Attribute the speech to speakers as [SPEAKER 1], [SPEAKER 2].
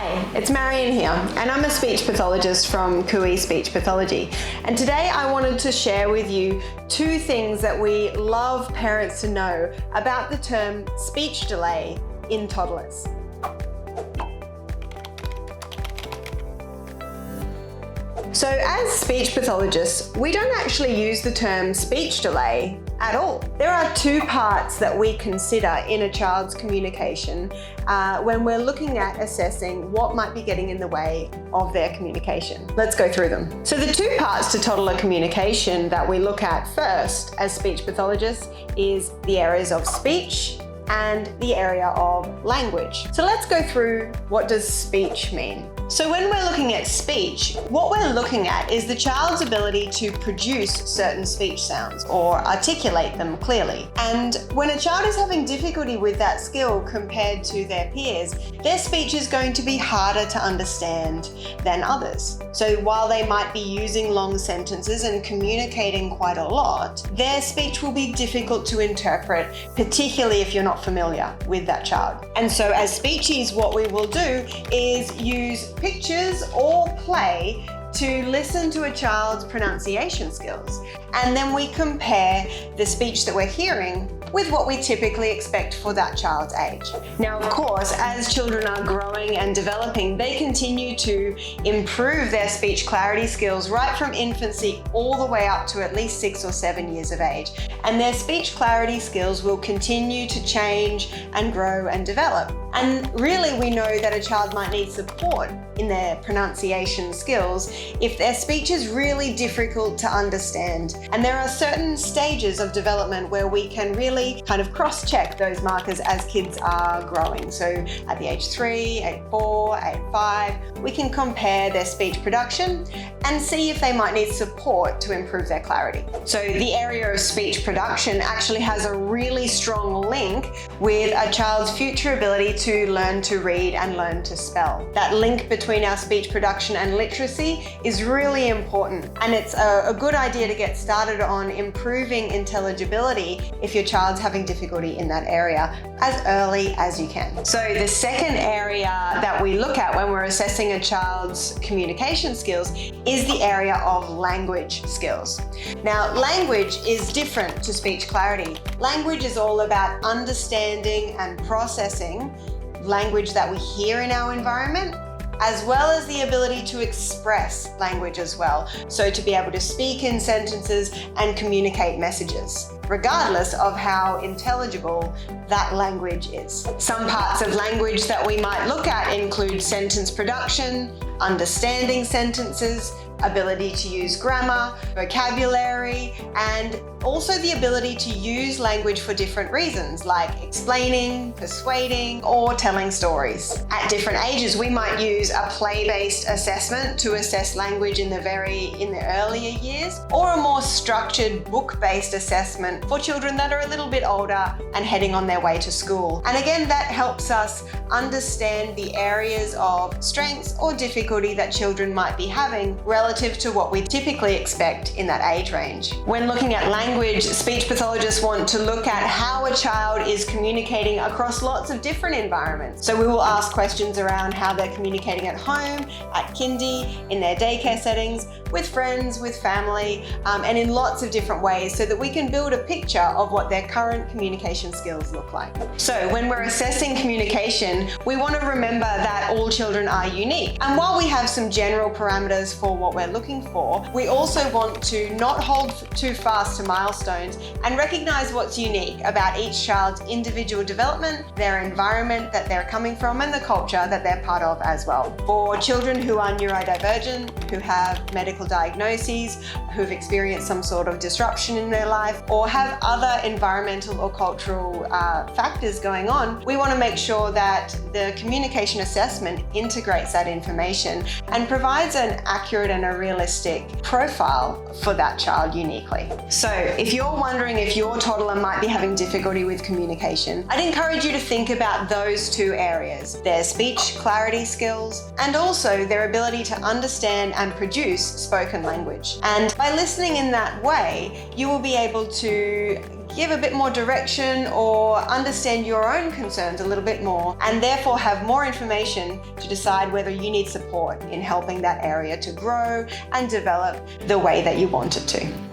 [SPEAKER 1] Hi, it's Marion here, and I'm a speech pathologist from Speech Pathology. And today I wanted to share with you two things that we love parents to know about the term speech delay in toddlers. So as speech pathologists, we don't actually use the term speech delay at all. There are two parts that we consider in a child's communication when we're looking at assessing what might be getting in the way of their communication. Let's go through them. So the two parts to toddler communication that we look at first as speech pathologists is the areas of speech and the area of language. So let's go through, what does speech mean? So when we're looking at speech, what we're looking at is the child's ability to produce certain speech sounds or articulate them clearly. And when a child is having difficulty with that skill compared to their peers, their speech is going to be harder to understand than others. So while they might be using long sentences and communicating quite a lot, their speech will be difficult to interpret, particularly if you're not familiar with that child. And so as speechies, what we will do is use pictures or play to listen to a child's pronunciation skills. And then we compare the speech that we're hearing with what we typically expect for that child's age. Now, of course, as children are growing and developing, they continue to improve their speech clarity skills right from infancy all the way up to at least 6 or 7 years of age. And their speech clarity skills will continue to change and grow and develop. And really, we know that a child might need support in their pronunciation skills if their speech is really difficult to understand. And there are certain stages of development where we can really kind of cross-check those markers as kids are growing. So at the age 3, age 4, age 5, we can compare their speech production and see if they might need support to improve their clarity. So the area of speech production actually has a really strong link with a child's future ability to learn to read and learn to spell. That link between our speech production and literacy is really important, and it's a good idea to get started on improving intelligibility if your child's having difficulty in that area as early as you can. So the second area that we look at when we're assessing a child's communication skills is the area of language skills. Now, language is different to speech clarity. Language is all about understanding and processing language that we hear in our environment, as well as the ability to express language as well. So to be able to speak in sentences and communicate messages, regardless of how intelligible that language is. Some parts of language that we might look at include sentence production, understanding sentences, ability to use grammar, vocabulary, and also the ability to use language for different reasons, like explaining, persuading, or telling stories. At different ages, we might use a play-based assessment to assess language in the earlier years, or a more structured book-based assessment for children that are a little bit older and heading on their way to school. And again, that helps us understand the areas of strengths or difficulty that children might be having relative to what we typically expect in that age range. When looking at language, speech pathologists want to look at how a child is communicating across lots of different environments. So we will ask questions around how they're communicating at home, at kindy, in their daycare settings, with friends, with family, and in lots of different ways so that we can build a picture of what their current communication skills look like. So when we're assessing communication, we want to remember that all children are unique. And while we have some general parameters for what we're looking for, we also want to not hold too fast to milestones and recognize what's unique about each child's individual development, their environment that they're coming from, and the culture that they're part of as well. For children who are neurodivergent, who have medical diagnoses, who've experienced some sort of disruption in their life, or have other environmental or cultural factors going on, we want to make sure that the communication assessment integrates that information and provides an accurate and a realistic profile for that child uniquely. So if you're wondering if your toddler might be having difficulty with communication, I'd encourage you to think about those two areas: their speech clarity skills and also their ability to understand and produce spoken language. And by listening in that way, you will be able to give a bit more direction or understand your own concerns a little bit more, and therefore have more information to decide whether you need support in helping that area to grow and develop the way that you want it to.